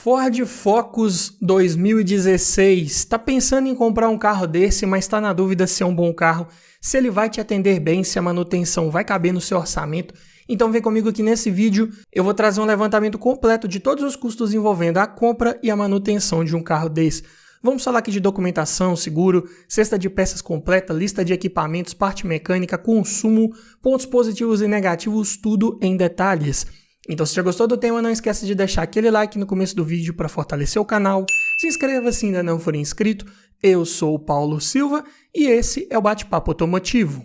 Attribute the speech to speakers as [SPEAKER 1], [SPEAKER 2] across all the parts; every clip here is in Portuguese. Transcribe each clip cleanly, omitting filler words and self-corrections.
[SPEAKER 1] Ford Focus 2016. Está pensando em comprar um carro desse, mas está na dúvida se é um bom carro, se ele vai te atender bem, se a manutenção vai caber no seu orçamento? Então vem comigo que nesse vídeo eu vou trazer um levantamento completo de todos os custos envolvendo a compra e a manutenção de um carro desse. Vamos falar aqui de documentação, seguro, cesta de peças completa, lista de equipamentos, parte mecânica, consumo, pontos positivos e negativos, tudo em detalhes. Então, se já gostou do tema, não esqueça de deixar aquele like no começo do vídeo para fortalecer o canal. Se inscreva se ainda não for inscrito. Eu sou o Paulo Silva e esse é o Bate-Papo Automotivo.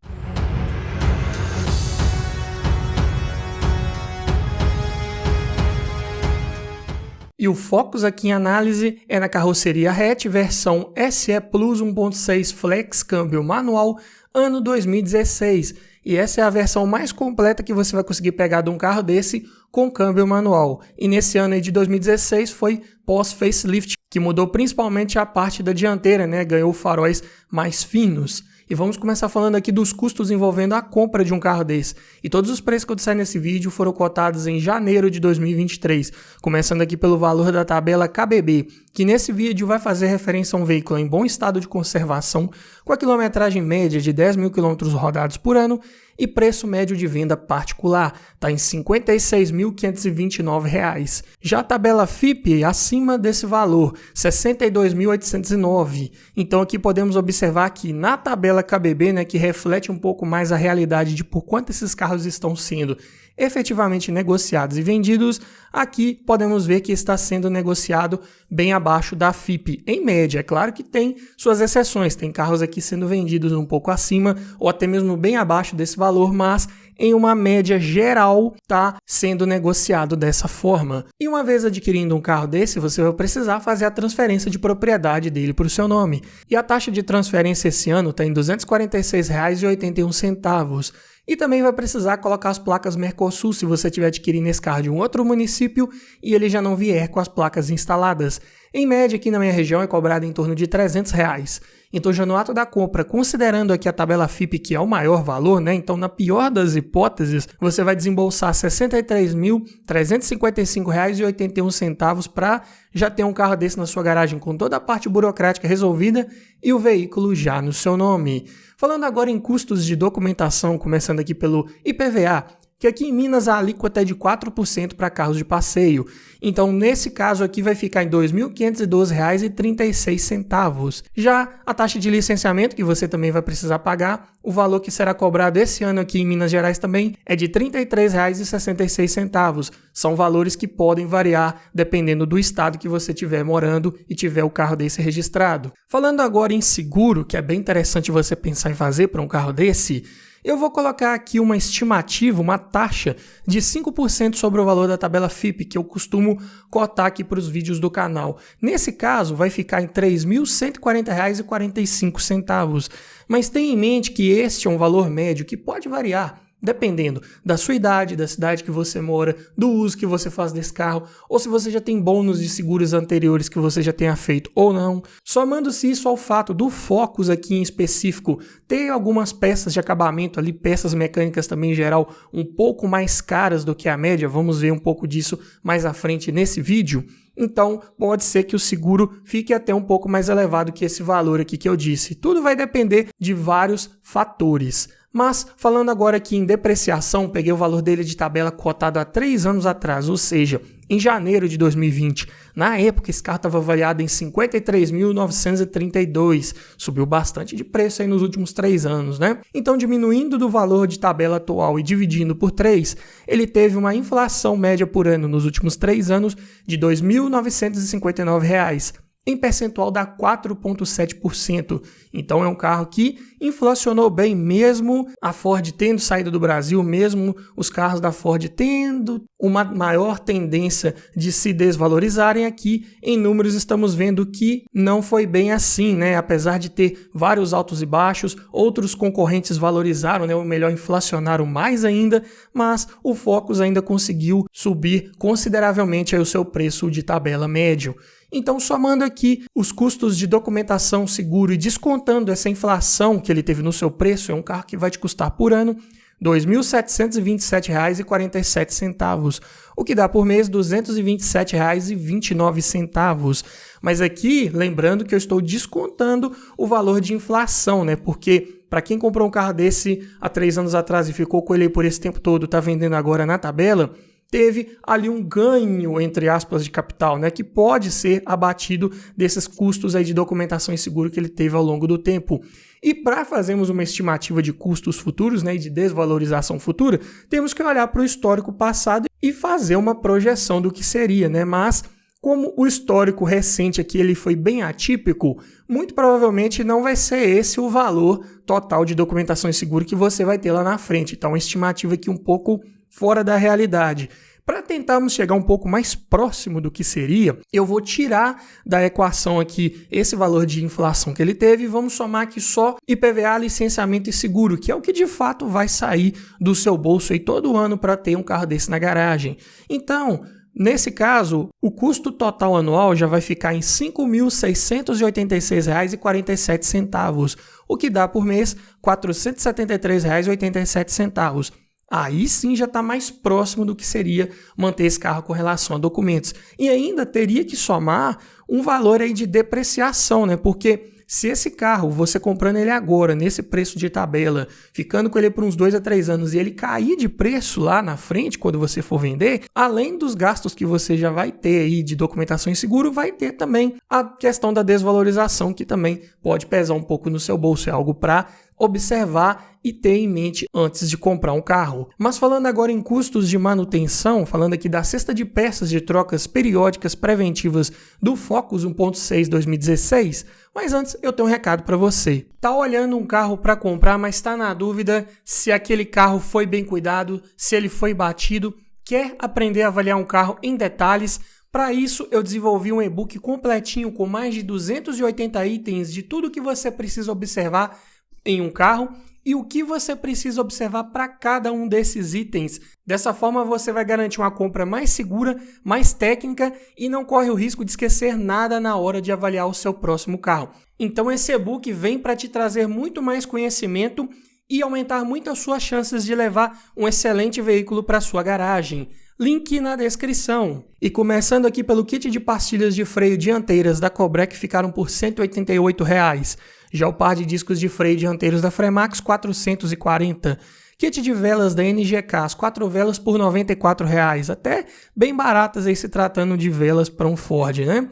[SPEAKER 1] E o Focus aqui em análise é na carroceria hatch, versão SE Plus 1.6 Flex, câmbio manual, ano 2016. E essa é a versão mais completa que você vai conseguir pegar de um carro desse com câmbio manual. E nesse ano aí de 2016 foi pós-facelift, que mudou principalmente a parte da dianteira, né? Ganhou faróis mais finos. E vamos começar falando aqui dos custos envolvendo a compra de um carro desse. E todos os preços que eu disser nesse vídeo foram cotados em janeiro de 2023. Começando aqui pelo valor da tabela KBB, que nesse vídeo vai fazer referência a um veículo em bom estado de conservação, com a quilometragem média de 10 mil quilômetros rodados por ano e preço médio de venda particular, está em R$ 56.529. Já a tabela FIPE, acima desse valor, R$ 62.809. Então aqui podemos observar que na tabela KBB, né, que reflete um pouco mais a realidade de por quanto esses carros estão sendo efetivamente negociados e vendidos, aqui podemos ver que está sendo negociado bem abaixo da FIPE, em média. É claro que tem suas exceções, tem carros aqui sendo vendidos um pouco acima ou até mesmo bem abaixo desse valor, mas em uma média geral está sendo negociado dessa forma. E uma vez adquirindo um carro desse, você vai precisar fazer a transferência de propriedade dele para o seu nome. E a taxa de transferência esse ano está em R$ 246,81. E também vai precisar colocar as placas Mercosul se você estiver adquirindo esse carro de um outro município e ele já não vier com as placas instaladas. Em média, aqui na minha região é cobrado em torno de R$ 300. Então, já no ato da compra, considerando aqui a tabela FIPE, que é o maior valor, né? Então, na pior das hipóteses, você vai desembolsar R$ 63.355,81 para já ter um carro desse na sua garagem com toda a parte burocrática resolvida e o veículo já no seu nome. Falando agora em custos de documentação, começando aqui pelo IPVA, que aqui em Minas a alíquota é de 4% para carros de passeio. Então, nesse caso aqui vai ficar em R$ 2.512,36. Já a taxa de licenciamento, que você também vai precisar pagar, o valor que será cobrado esse ano aqui em Minas Gerais também é de R$ 33,66. São valores que podem variar dependendo do estado que você estiver morando e tiver o carro desse registrado. Falando agora em seguro, que é bem interessante você pensar em fazer para um carro desse, eu vou colocar aqui uma estimativa, uma taxa de 5% sobre o valor da tabela FIPE, que eu costumo cotar aqui para os vídeos do canal. Nesse caso, vai ficar em R$ 3.140,45. Mas tenha em mente que este é um valor médio que pode variar, dependendo da sua idade, da cidade que você mora, do uso que você faz desse carro, ou se você já tem bônus de seguros anteriores que você já tenha feito ou não. Somando-se isso ao fato do Focus aqui em específico ter algumas peças de acabamento ali, peças mecânicas também em geral, um pouco mais caras do que a média, vamos ver um pouco disso mais à frente nesse vídeo. Então, pode ser que o seguro fique até um pouco mais elevado que esse valor aqui que eu disse. Tudo vai depender de vários fatores. Mas, falando agora aqui em depreciação, peguei o valor dele de tabela cotado há 3 anos atrás, ou seja, em janeiro de 2020. Na época, esse carro estava avaliado em R$ 53.932. Subiu bastante de preço aí nos últimos 3 anos, né? Então, diminuindo do valor de tabela atual e dividindo por 3, ele teve uma inflação média por ano nos últimos 3 anos de R$ 2.959. Em percentual dá 4,7%. Então é um carro que inflacionou bem, mesmo a Ford tendo saído do Brasil, mesmo os carros da Ford tendo uma maior tendência de se desvalorizarem. Aqui em números estamos vendo que não foi bem assim, né? Apesar de ter vários altos e baixos, outros concorrentes valorizaram, né? Ou melhor, inflacionaram mais ainda, mas o Focus ainda conseguiu subir consideravelmente aí o seu preço de tabela médio. Então, somando aqui os custos de documentação, seguro e descontando essa inflação que ele teve no seu preço, é um carro que vai te custar por ano R$ 2.727,47, o que dá por mês R$ 227,29. Mas aqui, lembrando que eu estou descontando o valor de inflação, né? Porque para quem comprou um carro desse há 3 anos atrás e ficou com ele por esse tempo todo, está vendendo agora na tabela, teve ali um ganho, entre aspas, de capital, né, que pode ser abatido desses custos aí de documentação e seguro que ele teve ao longo do tempo. E para fazermos uma estimativa de custos futuros, né, e de desvalorização futura, temos que olhar para o histórico passado e fazer uma projeção do que seria, né? Mas como o histórico recente aqui ele foi bem atípico, muito provavelmente não vai ser esse o valor total de documentação e seguro que você vai ter lá na frente. Então, uma estimativa aqui um pouco fora da realidade. Para tentarmos chegar um pouco mais próximo do que seria, eu vou tirar da equação aqui esse valor de inflação que ele teve e vamos somar aqui só IPVA, licenciamento e seguro, que é o que de fato vai sair do seu bolso aí todo ano para ter um carro desse na garagem. Então, nesse caso, o custo total anual já vai ficar em R$ 5.686,47, o que dá por mês R$ 473,87. Aí sim já está mais próximo do que seria manter esse carro com relação a documentos. E ainda teria que somar um valor aí de depreciação, né? Porque se esse carro, você comprando ele agora, nesse preço de tabela, ficando com ele por uns 2 a 3 anos e ele cair de preço lá na frente, quando você for vender, além dos gastos que você já vai ter aí de documentação e seguro, vai ter também a questão da desvalorização, que também pode pesar um pouco no seu bolso. É algo para observar e ter em mente antes de comprar um carro. Mas falando agora em custos de manutenção, falando aqui da cesta de peças de trocas periódicas preventivas do Focus 1.6 2016, mas antes eu tenho um recado para você. Tá olhando um carro para comprar, mas está na dúvida se aquele carro foi bem cuidado, se ele foi batido, quer aprender a avaliar um carro em detalhes? Para isso, eu desenvolvi um e-book completinho com mais de 280 itens de tudo que você precisa observar em um carro e o que você precisa observar para cada um desses itens. Dessa forma, você vai garantir uma compra mais segura, mais técnica e não corre o risco de esquecer nada na hora de avaliar o seu próximo carro. Então, esse e-book vem para te trazer muito mais conhecimento e aumentar muito as suas chances de levar um excelente veículo para sua garagem. Link na descrição. E começando aqui pelo kit de pastilhas de freio dianteiras da Cobrec, ficaram por R$ 188,00. Já o par de discos de freio dianteiros da Fremax, R$ 440. Kit de velas da NGK, as 4 velas por R$ 94,00. Até bem baratas aí se tratando de velas para um Ford, né?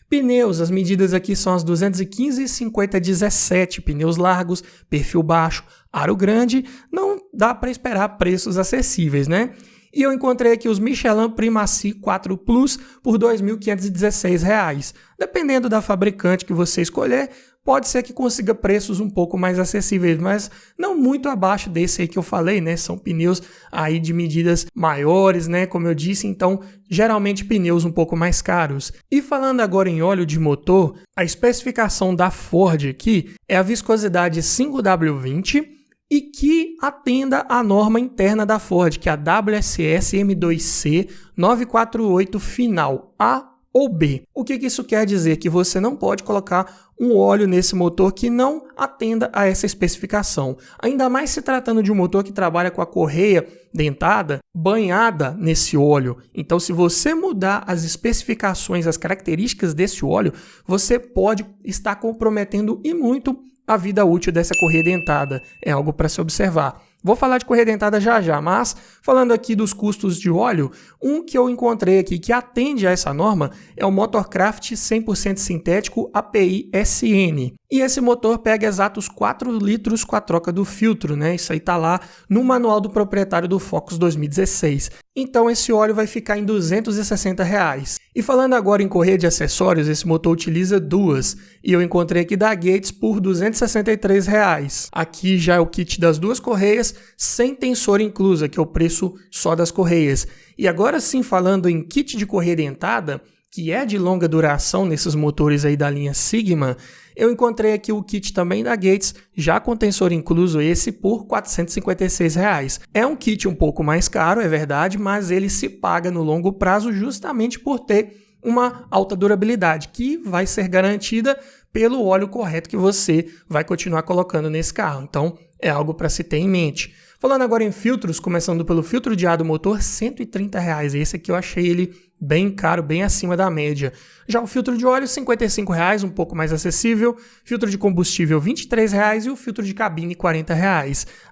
[SPEAKER 1] Pneus, as medidas aqui são as 215 e 50/17, pneus largos, perfil baixo, aro grande, não dá para esperar preços acessíveis, né? E eu encontrei aqui os Michelin Primacy 4 Plus por R$ 2.516. Dependendo da fabricante que você escolher, pode ser que consiga preços um pouco mais acessíveis, mas não muito abaixo desse aí que eu falei, né? São pneus aí de medidas maiores, né? Como eu disse, então, geralmente pneus um pouco mais caros. E falando agora em óleo de motor, a especificação da Ford aqui é a viscosidade 5W20, e que atenda à norma interna da Ford, que é a WSS M2C 948 final, A ou B. O que isso quer dizer? Que você não pode colocar um óleo nesse motor que não atenda a essa especificação. Ainda mais se tratando de um motor que trabalha com a correia dentada banhada nesse óleo. Então, se você mudar as especificações, as características desse óleo, você pode estar comprometendo e muito a vida útil dessa correia dentada. É algo para se observar. Vou falar de correia dentada já, mas falando aqui dos custos de óleo, um que eu encontrei aqui que atende a essa norma é o Motorcraft 100% sintético API SN. E esse motor pega exatos 4 litros com a troca do filtro, né? Isso aí tá lá no manual do proprietário do Focus 2016. Então esse óleo vai ficar em R$ 260. E falando agora em correia de acessórios, esse motor utiliza 2. E eu encontrei aqui da Gates por R$ 263. Aqui já é o kit das 2 correias, sem tensor inclusa, que é o preço só das correias. E agora sim, falando em kit de correia dentada, que é de longa duração nesses motores aí da linha Sigma, eu encontrei aqui o kit também da Gates, já com tensor incluso, esse por R$ 456. É um kit um pouco mais caro, é verdade, mas ele se paga no longo prazo justamente por ter uma alta durabilidade, que vai ser garantida pelo óleo correto que você vai continuar colocando nesse carro. Então, é algo para se ter em mente. Falando agora em filtros, começando pelo filtro de ar do motor, R$ 130. Esse aqui eu achei ele bem caro, bem acima da média. Já o filtro de óleo, R$ 55, um pouco mais acessível. Filtro de combustível, R$ 23 e o filtro de cabine, R$ 40.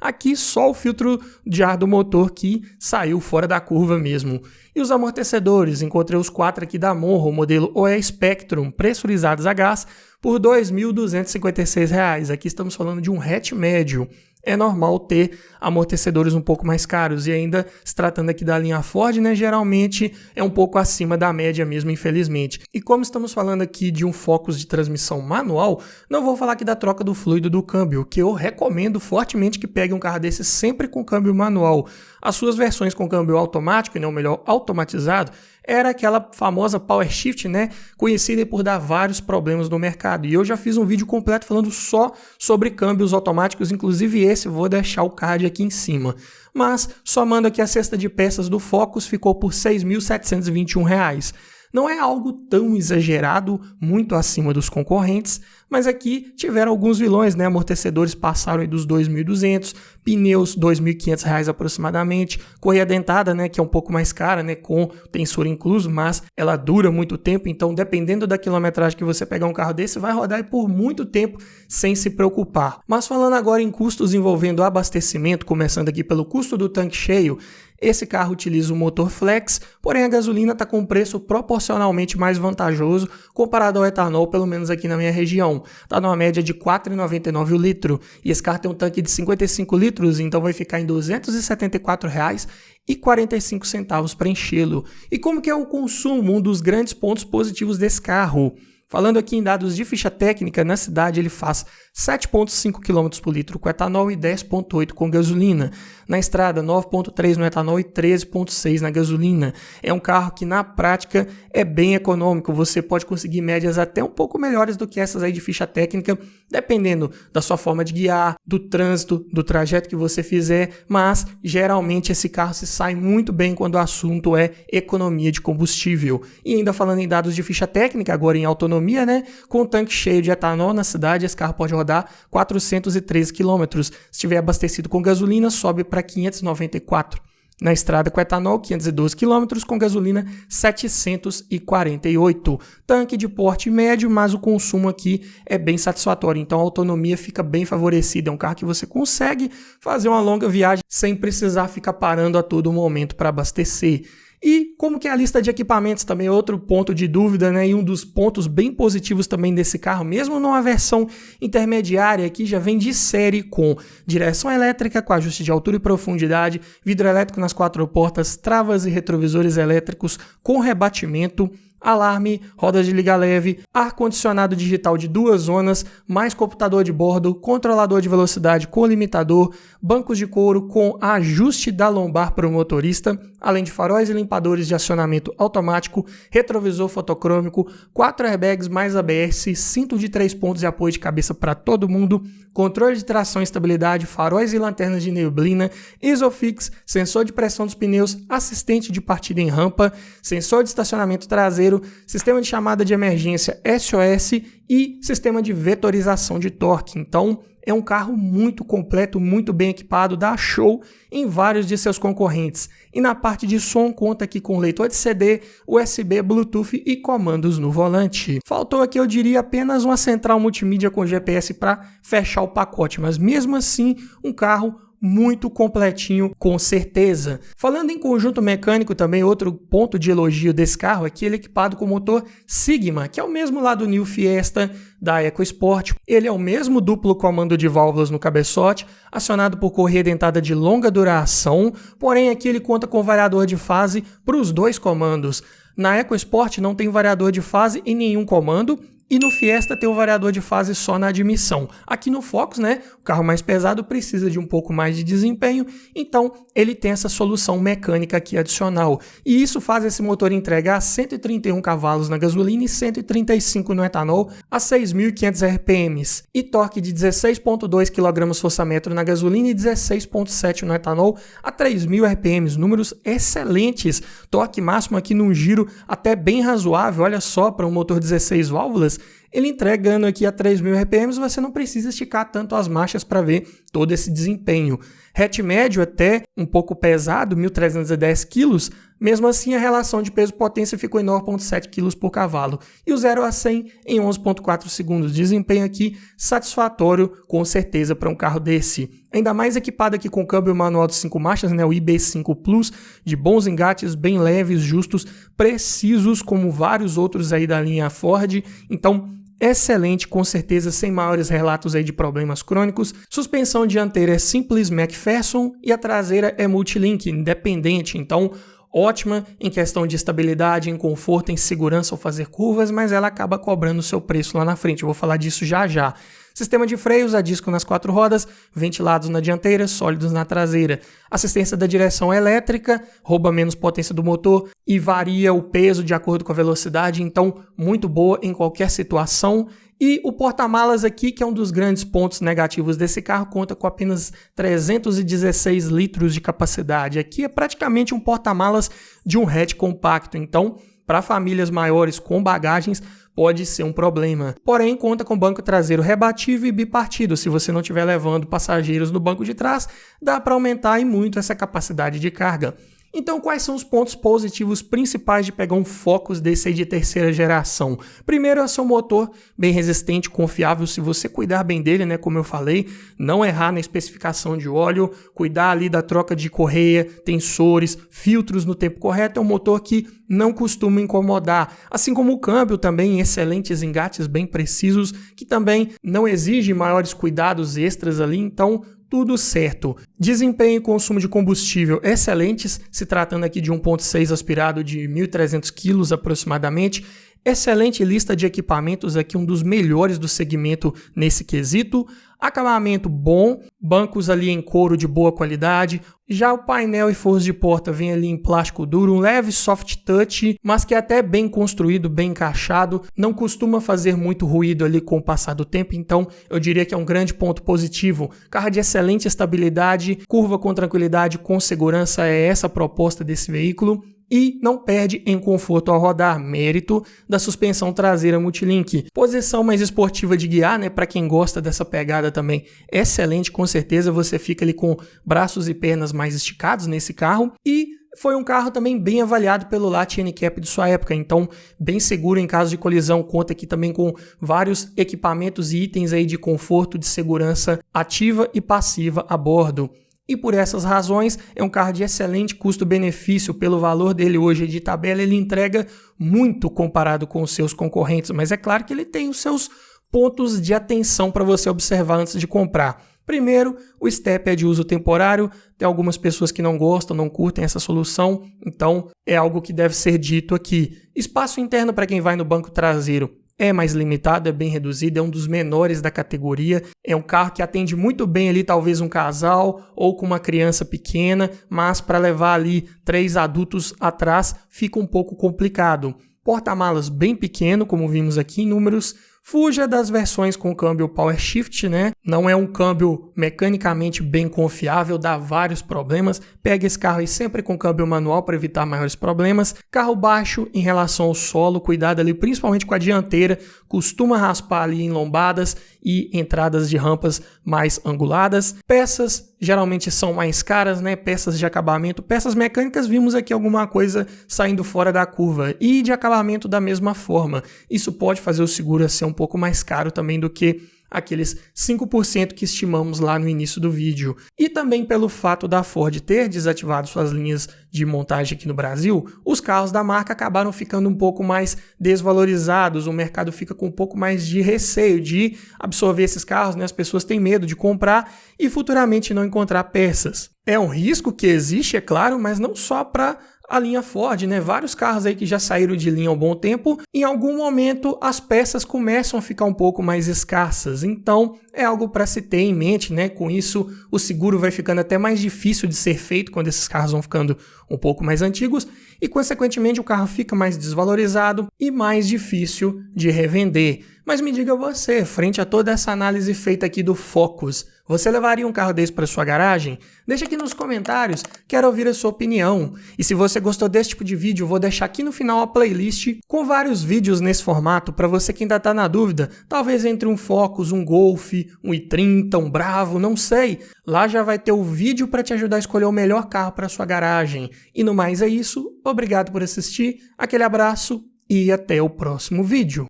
[SPEAKER 1] Aqui só o filtro de ar do motor que saiu fora da curva mesmo. E os amortecedores, encontrei os 4 aqui da Monroe, modelo OE Spectrum, pressurizados a gás, por R$ 2.256. Aqui estamos falando de um hatch médio. É normal ter amortecedores um pouco mais caros e ainda se tratando aqui da linha Ford, né, geralmente é um pouco acima da média mesmo, infelizmente. E como estamos falando aqui de um Focus de transmissão manual, não vou falar aqui da troca do fluido do câmbio, que eu recomendo fortemente que pegue um carro desse sempre com câmbio manual. As suas versões com câmbio automático, ou melhor, automatizado, era aquela famosa Power Shift, né, conhecida por dar vários problemas no mercado. E eu já fiz um vídeo completo falando só sobre câmbios automáticos, inclusive esse, vou deixar o card aqui em cima. Mas, somando aqui a cesta de peças do Focus, ficou por R$ 6.721. Não é algo tão exagerado, muito acima dos concorrentes, mas aqui tiveram alguns vilões, né? Amortecedores passaram aí dos R$ 2.200, pneus R$ 2.500 aproximadamente, correia dentada, né, que é um pouco mais cara, né, com tensor incluso, mas ela dura muito tempo, então dependendo da quilometragem que você pegar um carro desse, vai rodar por muito tempo sem se preocupar. Mas falando agora em custos envolvendo abastecimento, começando aqui pelo custo do tanque cheio, esse carro utiliza o motor flex, porém a gasolina está com um preço proporcionalmente mais vantajoso comparado ao etanol, pelo menos aqui na minha região. Está numa média de R$ 4,99 o litro, e esse carro tem um tanque de 55 litros, então vai ficar em R$ 274,45 para enchê-lo. E como que é o consumo? Um dos grandes pontos positivos desse carro. Falando aqui em dados de ficha técnica, na cidade ele faz 7,5 km por litro com etanol e 10,8 com gasolina. Na estrada, 9,3 no etanol e 13,6 na gasolina. É um carro que na prática é bem econômico, você pode conseguir médias até um pouco melhores do que essas aí de ficha técnica, dependendo da sua forma de guiar, do trânsito, do trajeto que você fizer, mas geralmente esse carro se sai muito bem quando o assunto é economia de combustível. E ainda falando em dados de ficha técnica, agora em autonomia, né? Com um tanque cheio de etanol na cidade, esse carro pode rodar 413 km. Se estiver abastecido com gasolina, sobe para 594. Na estrada com etanol, 512 km, com gasolina 748. Tanque de porte médio, mas o consumo aqui é bem satisfatório, então a autonomia fica bem favorecida. É um carro que você consegue fazer uma longa viagem sem precisar ficar parando a todo momento para abastecer. E como que é a lista de equipamentos também é outro ponto de dúvida, né? E um dos pontos bem positivos também desse carro, mesmo numa versão intermediária, que já vem de série com direção elétrica, com ajuste de altura e profundidade, vidro elétrico nas 4 portas, travas e retrovisores elétricos com rebatimento, alarme, rodas de liga leve, ar-condicionado digital de 2 zonas, mais computador de bordo, controlador de velocidade com limitador, bancos de couro com ajuste da lombar para o motorista, além de faróis e limpadores de acionamento automático, retrovisor fotocrômico, 4 airbags mais ABS, cinto de 3 pontos e apoio de cabeça para todo mundo, controle de tração e estabilidade, faróis e lanternas de neblina, Isofix, sensor de pressão dos pneus, assistente de partida em rampa, sensor de estacionamento traseiro, sistema de chamada de emergência SOS e sistema de vetorização de torque. Então, é um carro muito completo, muito bem equipado, dá show em vários de seus concorrentes. E na parte de som, conta aqui com leitor de CD, USB, Bluetooth e comandos no volante. Faltou aqui, eu diria, apenas uma central multimídia com GPS para fechar o pacote, mas mesmo assim, um carro muito completinho, com certeza. Falando em conjunto mecânico também, outro ponto de elogio desse carro é que ele é equipado com motor Sigma, que é o mesmo lá do New Fiesta, da EcoSport. Ele é o mesmo duplo comando de válvulas no cabeçote, acionado por correia dentada de longa duração, porém aqui ele conta com variador de fase para os 2 comandos. Na EcoSport não tem variador de fase em nenhum comando, e no Fiesta tem o variador de fase só na admissão. Aqui no Focus, né, o carro mais pesado precisa de um pouco mais de desempenho, então ele tem essa solução mecânica aqui adicional. E isso faz esse motor entregar 131 cavalos na gasolina e 135 no etanol, a 6.500 RPM e torque de 16,2 kgfm na gasolina e 16,7 no etanol a 3.000 RPM, números excelentes. Torque máximo aqui num giro até bem razoável, olha só, para um motor 16 válvulas, ele entregando aqui a 3.000 RPM, você não precisa esticar tanto as marchas para ver todo esse desempenho. Hatch médio até um pouco pesado, 1.310 kg, mesmo assim a relação de peso-potência ficou em 9,7 kg por cavalo. E o 0 a 100 em 11,4 segundos. Desempenho aqui satisfatório, com certeza, para um carro desse. Ainda mais equipado aqui com câmbio manual de 5 marchas, né, o IB5 Plus, de bons engates, bem leves, justos, precisos, como vários outros aí da linha Ford. Então, excelente, com certeza, sem maiores relatos aí de problemas crônicos. Suspensão dianteira é simples McPherson e a traseira é multilink, independente, então ótima em questão de estabilidade, em conforto, em segurança ao fazer curvas, mas ela acaba cobrando o seu preço lá na frente. Eu vou falar disso já já. Sistema de freios a disco nas 4 rodas, ventilados na dianteira, sólidos na traseira. Assistência da direção elétrica, rouba menos potência do motor e varia o peso de acordo com a velocidade, então muito boa em qualquer situação. E o porta-malas aqui, que é um dos grandes pontos negativos desse carro, conta com apenas 316 litros de capacidade. Aqui é praticamente um porta-malas de um hatch compacto, então para famílias maiores com bagagens pode ser um problema. Porém, conta com banco traseiro rebativo e bipartido. Se você não estiver levando passageiros no banco de trás, dá para aumentar e muito essa capacidade de carga. Então, quais são os pontos positivos principais de pegar um Focus desse aí de terceira geração? Primeiro é seu motor bem resistente, confiável, se você cuidar bem dele, né, como eu falei, não errar na especificação de óleo, cuidar ali da troca de correia, tensores, filtros no tempo correto, é um motor que não costuma incomodar. Assim como o câmbio também, excelentes engates bem precisos, que também não exige maiores cuidados extras ali, então tudo certo. Desempenho e consumo de combustível excelentes, se tratando aqui de 1.6 aspirado de 1.300 kg aproximadamente. Excelente lista de equipamentos aqui, um dos melhores do segmento nesse quesito. Acabamento bom, bancos ali em couro de boa qualidade. Já o painel e forros de porta vem ali em plástico duro, um leve soft touch, mas que é até bem construído, bem encaixado. Não costuma fazer muito ruído ali com o passar do tempo, então eu diria que é um grande ponto positivo. Carro de excelente estabilidade, curva com tranquilidade, com segurança, é essa a proposta desse veículo. E não perde em conforto ao rodar, mérito da suspensão traseira multilink. Posição mais esportiva de guiar, né, para quem gosta dessa pegada também, excelente, com certeza você fica ali com braços e pernas mais esticados nesse carro. E foi um carro também bem avaliado pelo Lat NCAP de sua época, então bem seguro em caso de colisão, conta aqui também com vários equipamentos e itens aí de conforto, de segurança ativa e passiva a bordo. E por essas razões, é um carro de excelente custo-benefício. Pelo valor dele hoje de tabela, ele entrega muito comparado com os seus concorrentes, mas é claro que ele tem os seus pontos de atenção para você observar antes de comprar. Primeiro, o step é de uso temporário, tem algumas pessoas que não gostam, não curtem essa solução, então é algo que deve ser dito aqui. Espaço interno para quem vai no banco traseiro é mais limitado, é bem reduzido, é um dos menores da categoria, é um carro que atende muito bem ali talvez um casal ou com uma criança pequena, mas para levar ali 3 adultos atrás fica um pouco complicado. Porta-malas bem pequeno, como vimos aqui em números. Fuja das versões com câmbio Power Shift, né? Não é um câmbio mecanicamente bem confiável, dá vários problemas. Pega esse carro aí sempre com câmbio manual para evitar maiores problemas. Carro baixo em relação ao solo, cuidado ali principalmente com a dianteira, costuma raspar ali em lombadas e entradas de rampas mais anguladas. Peças geralmente são mais caras, né? Peças de acabamento, peças mecânicas, vimos aqui alguma coisa saindo fora da curva. E de acabamento da mesma forma. Isso pode fazer o seguro ser um pouco mais caro também do que aqueles 5% que estimamos lá no início do vídeo. E também pelo fato da Ford ter desativado suas linhas de montagem aqui no Brasil, os carros da marca acabaram ficando um pouco mais desvalorizados, o mercado fica com um pouco mais de receio de absorver esses carros, né? As pessoas têm medo de comprar e futuramente não encontrar peças. É um risco que existe, é claro, mas não só para a linha Ford, né? Vários carros aí que já saíram de linha há um bom tempo, em algum momento as peças começam a ficar um pouco mais escassas. Então, é algo para se ter em mente, né? Com isso, o seguro vai ficando até mais difícil de ser feito quando esses carros vão ficando um pouco mais antigos e, consequentemente, o carro fica mais desvalorizado e mais difícil de revender. Mas me diga você, frente a toda essa análise feita aqui do Focus, você levaria um carro desse para sua garagem? Deixa aqui nos comentários, quero ouvir a sua opinião. E se você gostou desse tipo de vídeo, eu vou deixar aqui no final a playlist com vários vídeos nesse formato para você que ainda está na dúvida, talvez entre um Focus, um Golf, um i30, um Bravo, não sei. Lá já vai ter o vídeo para te ajudar a escolher o melhor carro para sua garagem. E no mais é isso, obrigado por assistir, aquele abraço e até o próximo vídeo.